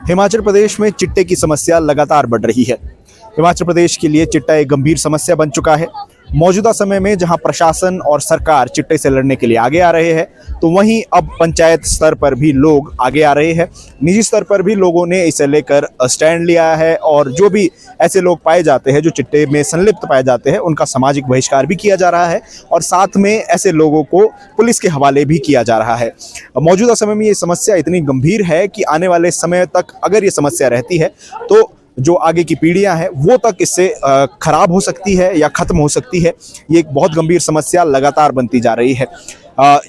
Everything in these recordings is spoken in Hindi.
हिमाचल प्रदेश में चिट्टे की समस्या लगातार बढ़ रही है। हिमाचल प्रदेश के लिए चिट्टा एक गंभीर समस्या बन चुका है। मौजूदा समय में जहां प्रशासन और सरकार चिट्टे से लड़ने के लिए आगे आ रहे हैं, तो वहीं अब पंचायत स्तर पर भी लोग आगे आ रहे हैं। निजी स्तर पर भी लोगों ने इसे लेकर स्टैंड लिया है और जो भी ऐसे लोग पाए जाते हैं जो चिट्टे में संलिप्त पाए जाते हैं, उनका सामाजिक बहिष्कार भी किया जा रहा है और साथ में ऐसे लोगों को पुलिस के हवाले भी किया जा रहा है। मौजूदा समय में ये समस्या इतनी गंभीर है कि आने वाले समय तक अगर ये समस्या रहती है तो जो आगे की पीढ़ियां हैं वो तक इससे खराब हो सकती है या खत्म हो सकती है। ये एक बहुत गंभीर समस्या लगातार बनती जा रही है।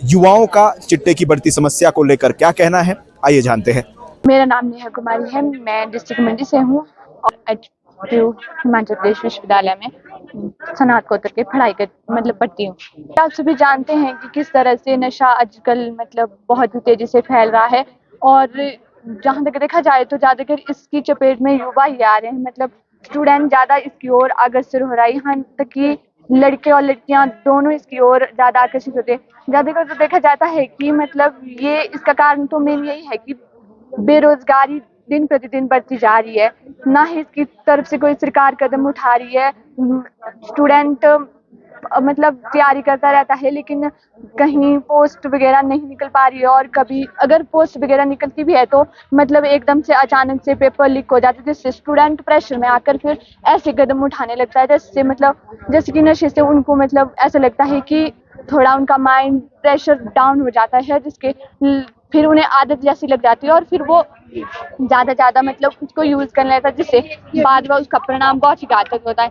युवाओं का चिट्टे की बढ़ती समस्या को लेकर क्या कहना है, आइए जानते हैं। मेरा नाम नेहा कुमारी है। मैं डिस्ट्रिक्ट मंडी से हूँ और हिमाचल प्रदेश विश्वविद्यालय में स्नातकोत्तर की पढ़ाई कर पढ़ती हूँ। आप सभी जानते हैं कि किस तरह से नशा आजकल बहुत ही तेजी से फैल रहा है और जहाँ तक देखा जाए तो ज़्यादातर इसकी चपेट में युवा ही आ रहे हैं। स्टूडेंट ज़्यादा इसकी ओर अग्रसर हो रहा है, यहाँ तक कि लड़के और लड़कियां दोनों इसकी ओर ज़्यादा आकर्षित होते हैं। ज़्यादातर तो देखा जाता है कि ये इसका कारण तो मेन यही है कि बेरोजगारी दिन प्रतिदिन बढ़ती जा रही है, ना ही इसकी तरफ से कोई सरकार कदम उठा रही है। स्टूडेंट तैयारी करता रहता है लेकिन कहीं पोस्ट वगैरह नहीं निकल पा रही है और कभी अगर पोस्ट वगैरह निकलती भी है तो एकदम से अचानक से पेपर लीक हो जाता है, जिससे स्टूडेंट प्रेशर में आकर फिर ऐसे कदम उठाने लगता है जैसे जैसे कि नशे से उनको ऐसा लगता है कि थोड़ा उनका माइंड प्रेशर डाउन हो जाता है, जिसके फिर उन्हें आदत जैसी लग जाती है और फिर वो ज़्यादा उसको यूज़ करने लगता है, जिससे बाद में उसका परिणाम बहुत ही घातक होता है।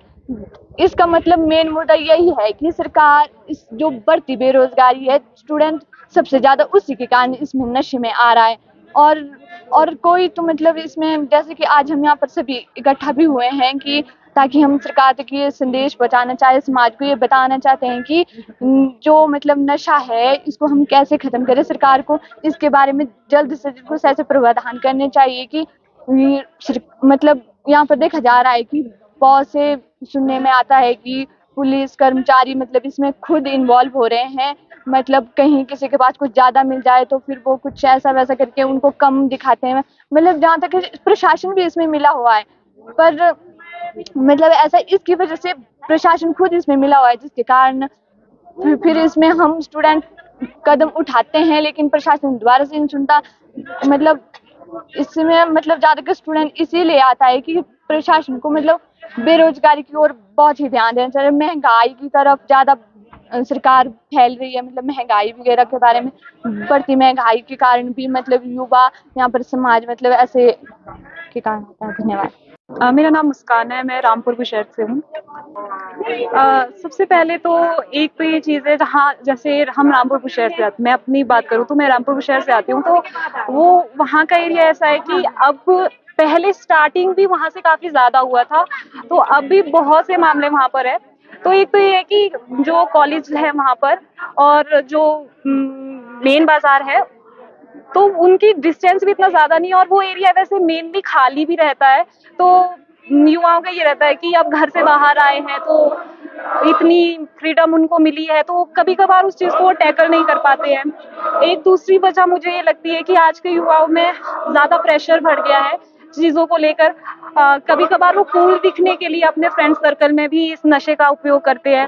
इसका मेन मुद्दा यही है कि सरकार इस जो बढ़ती बेरोजगारी है, स्टूडेंट सबसे ज़्यादा उसी के कारण इसमें नशे में आ रहा है और कोई तो इसमें जैसे कि आज हम यहाँ पर सभी इकट्ठा भी हुए हैं कि ताकि हम सरकार तक ये संदेश पहुंचाना चाहे, समाज को ये बताना चाहते हैं कि जो नशा है इसको हम कैसे ख़त्म करें। सरकार को इसके बारे में जल्द से जल्द कुछ ऐसे प्रावधान करने चाहिए कि यहाँ पर देखा जा रहा है कि बहुत से सुनने में आता है कि पुलिस कर्मचारी इसमें खुद इन्वॉल्व हो रहे हैं। कहीं किसी के पास कुछ ज़्यादा मिल जाए तो फिर वो कुछ ऐसा वैसा करके उनको कम दिखाते हैं। जहाँ तक प्रशासन भी इसमें मिला हुआ है, पर ऐसा इसकी वजह से प्रशासन खुद इसमें मिला हुआ है, जिसके कारण फिर इसमें हम स्टूडेंट कदम उठाते हैं लेकिन प्रशासन दोबारा से नहीं सुनता। इसमें ज़्यादातर स्टूडेंट इसीलिए आता है कि प्रशासन को बेरोजगारी की ओर बहुत ही ध्यान देना चाहिए। महंगाई की तरफ ज़्यादा सरकार फैल रही है, महंगाई वगैरह के बारे में, बढ़ती महंगाई के कारण भी युवा यहाँ पर समाज ऐसे के कारण होता है। धन्यवाद। मेरा नाम मुस्कान है, मैं रामपुर बुशहर से हूँ। सबसे पहले तो एक तो ये चीज़ है, जहाँ जैसे हम रामपुर बुशहर से आते, मैं अपनी बात करूँ तो मैं रामपुर बुशहर से आती हूँ, तो वो वहाँ का एरिया ऐसा है कि अब पहले स्टार्टिंग भी वहाँ से काफ़ी ज़्यादा हुआ था, तो अब भी बहुत से मामले वहाँ पर है। तो एक तो ये है कि जो कॉलेज है वहाँ पर और जो मेन बाज़ार है तो उनकी डिस्टेंस भी इतना ज़्यादा नहीं है और वो एरिया वैसे मेनली खाली भी रहता है। तो युवाओं का ये रहता है कि अब घर से बाहर आए हैं तो इतनी फ्रीडम उनको मिली है तो कभी कभार उस चीज़ को टैकल नहीं कर पाते हैं। एक दूसरी वजह मुझे ये लगती है कि आज के युवाओं में ज़्यादा प्रेशर बढ़ गया है चीज़ों को लेकर। कभी कभार वो कूल दिखने के लिए अपने फ्रेंड सर्कल में भी इस नशे का उपयोग करते हैं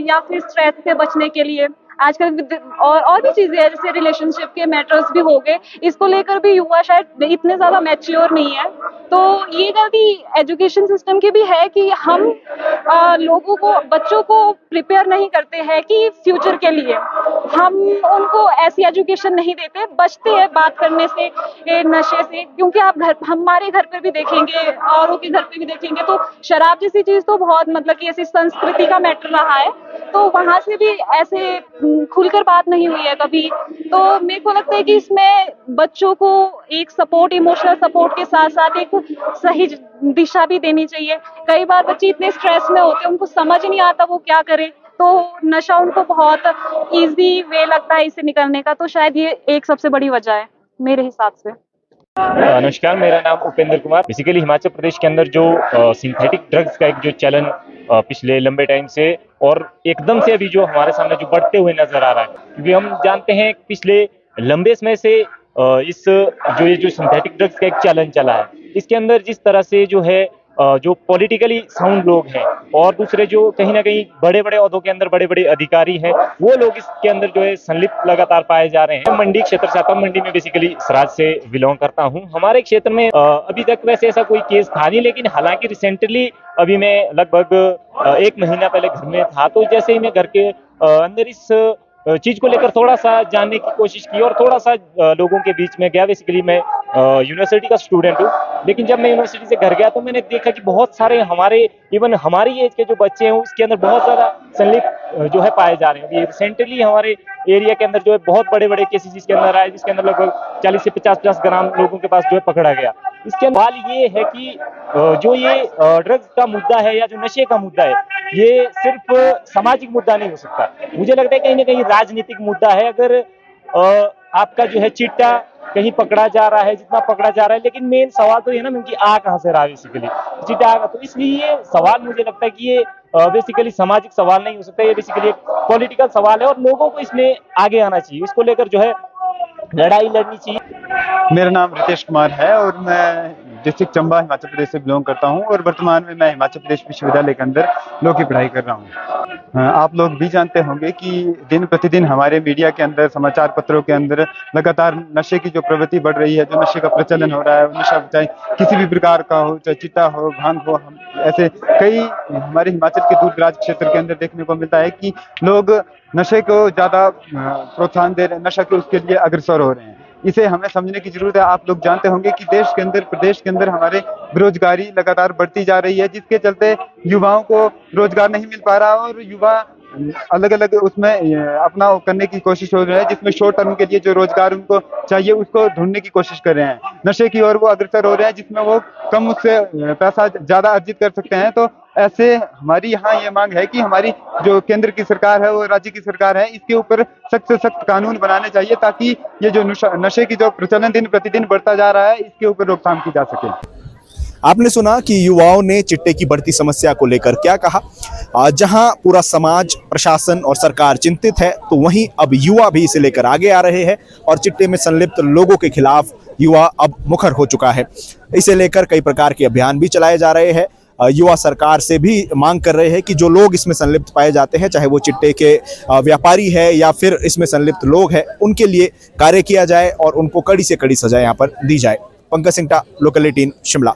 या फिर स्ट्रेस से बचने के लिए आजकल और भी चीज़ें हैं, जैसे रिलेशनशिप के मैटर्स भी हो गए, इसको लेकर भी युवा शायद इतने ज़्यादा मैच्योर नहीं है। तो ये गलती एजुकेशन सिस्टम की भी है कि हम लोगों को, बच्चों को प्रिपेयर नहीं करते हैं कि फ्यूचर के लिए हम उनको ऐसी एजुकेशन नहीं देते, बचते हैं बात करने से नशे से। क्योंकि आप हमारे घर पर भी देखेंगे, औरों के घर पर भी देखेंगे, तो शराब जैसी चीज़ तो बहुत कि ऐसी संस्कृति का मैटर रहा है, तो वहाँ से भी ऐसे खुलकर बात नहीं हुई है कभी। तो मेरे को लगता है कि इसमें बच्चों को एक सपोर्ट, इमोशनल सपोर्ट के साथ साथ एक सही दिशा भी देनी चाहिए। कई बार बच्चे इतने स्ट्रेस में होते हैं, उनको समझ नहीं आता वो क्या करें, तो नशा उनको बहुत इजी वे लगता है इससे निकलने का। तो शायद ये एक सबसे बड़ी वजह है मेरे हिसाब से। नमस्कार, मेरा नाम उपेंद्र कुमार। बेसिकली हिमाचल प्रदेश के अंदर जो सिंथेटिक ड्रग्स का एक जो चलन पिछले लंबे टाइम से और एकदम से अभी जो हमारे सामने जो बढ़ते हुए नजर आ रहा है, क्योंकि हम जानते हैं पिछले लंबे समय से इस जो सिंथेटिक ड्रग्स का एक चलन चला है, इसके अंदर जिस तरह से जो है जो पॉलिटिकली साउंड लोग हैं और दूसरे जो कहीं ना कहीं बड़े बड़े ओहदों के अंदर बड़े बड़े अधिकारी हैं, वो लोग इसके अंदर जो है संलिप्त लगातार पाए जा रहे हैं। मंडी क्षेत्र से आता हूं, मंडी में बेसिकली सराज से बिलोंग करता हूं। हमारे क्षेत्र में अभी तक वैसे ऐसा कोई केस था नहीं, लेकिन हालांकि रिसेंटली अभी मैं लगभग 1 महीना पहले घर में था, तो जैसे ही मैं घर के अंदर इस चीज को लेकर थोड़ा सा जानने की कोशिश की और थोड़ा सा लोगों के बीच में गया। बेसिकली मैं यूनिवर्सिटी का स्टूडेंट हूँ, लेकिन जब मैं यूनिवर्सिटी से घर गया तो मैंने देखा कि बहुत सारे हमारे इवन हमारी एज के जो बच्चे हैं उसके अंदर बहुत ज्यादा संलिप्त जो है पाए जा रहे हैं। अभी रिसेंटली हमारे एरिया के अंदर जो है बहुत बड़े बड़े केसेस इसके अंदर आए, जिसके अंदर लगभग 40 से 50 ग्राम लोगों के पास जो है पकड़ा गया। इसके सवाल ये है कि जो ये ड्रग्स का मुद्दा है या जो नशे का मुद्दा है, ये सिर्फ सामाजिक मुद्दा नहीं हो सकता। मुझे लगता है कहीं ना कहीं राजनीतिक मुद्दा है। अगर आपका जो है चिट्टा कहीं पकड़ा जा रहा है, जितना पकड़ा जा रहा है, लेकिन मेन सवाल तो ये ना उनकी आ कहां से रहा है बेसिकली चिट्टा आ, तो इसलिए ये सवाल मुझे लगता है कि ये बेसिकली सामाजिक सवाल नहीं हो सकता, ये बेसिकली एक पॉलिटिकल सवाल है और लोगों को इसमें आगे आना चाहिए, इसको लेकर जो है लड़ाई लड़नी चाहिए। मेरा नाम रितेश कुमार है और मैं डिस्ट्रिक्ट चंबा हिमाचल प्रदेश से बिलोंग करता हूं और वर्तमान में मैं हिमाचल प्रदेश विश्वविद्यालय के अंदर लॉ की पढ़ाई कर रहा हूं। आप लोग भी जानते होंगे कि दिन प्रतिदिन हमारे मीडिया के अंदर, समाचार पत्रों के अंदर लगातार नशे की जो प्रवृत्ति बढ़ रही है, जो नशे का प्रचलन हो रहा है, नशा चाहे किसी भी प्रकार का हो, चाहे चिट्टा हो, भांग हो, ऐसे कई हमारे हिमाचल के दूर दराज क्षेत्र के अंदर देखने को मिलता है कि लोग नशे को ज्यादा प्रोत्साहन दे रहे हैं, नशा के उसके लिए अग्रसर हो रहे हैं। इसे हमें समझने की जरूरत है। आप लोग जानते होंगे कि देश के अंदर, प्रदेश के अंदर हमारे बेरोजगारी लगातार बढ़ती जा रही है, जिसके चलते युवाओं को रोजगार नहीं मिल पा रहा और युवा अलग अलग उसमें अपना करने की कोशिश हो रही है, जिसमें शॉर्ट टर्म के लिए जो रोजगार उनको चाहिए उसको ढूंढने की कोशिश कर रहे हैं। नशे की ओर वो अग्रसर हो रहे हैं, जिसमें वो कम उससे पैसा ज्यादा अर्जित कर सकते हैं। तो ऐसे हमारी यहाँ ये मांग है कि हमारी जो केंद्र की सरकार है, वो राज्य की सरकार है, इसके ऊपर सख्त से सख्त कानून बनाने चाहिए ताकि ये जो नशे की जो प्रचलन दिन प्रतिदिन बढ़ता जा रहा है, इसके ऊपर रोकथाम की जा सके। आपने सुना कि युवाओं ने चिट्टे की बढ़ती समस्या को लेकर क्या कहा। जहां पूरा समाज, प्रशासन और सरकार चिंतित है, तो वहीं अब युवा भी इसे लेकर आगे आ रहे हैं और चिट्टे में संलिप्त लोगों के खिलाफ युवा अब मुखर हो चुका है। इसे लेकर कई प्रकार के अभियान भी चलाए जा रहे हैं। युवा सरकार से भी मांग कर रहे हैं कि जो लोग इसमें संलिप्त पाए जाते हैं, चाहे वो चिट्टे के व्यापारी है या फिर इसमें संलिप्त लोग हैं, उनके लिए कार्य किया जाए और उनको कड़ी से कड़ी सजा यहाँ पर दी जाए। पंकज सिंगटा, लोकल 18 शिमला।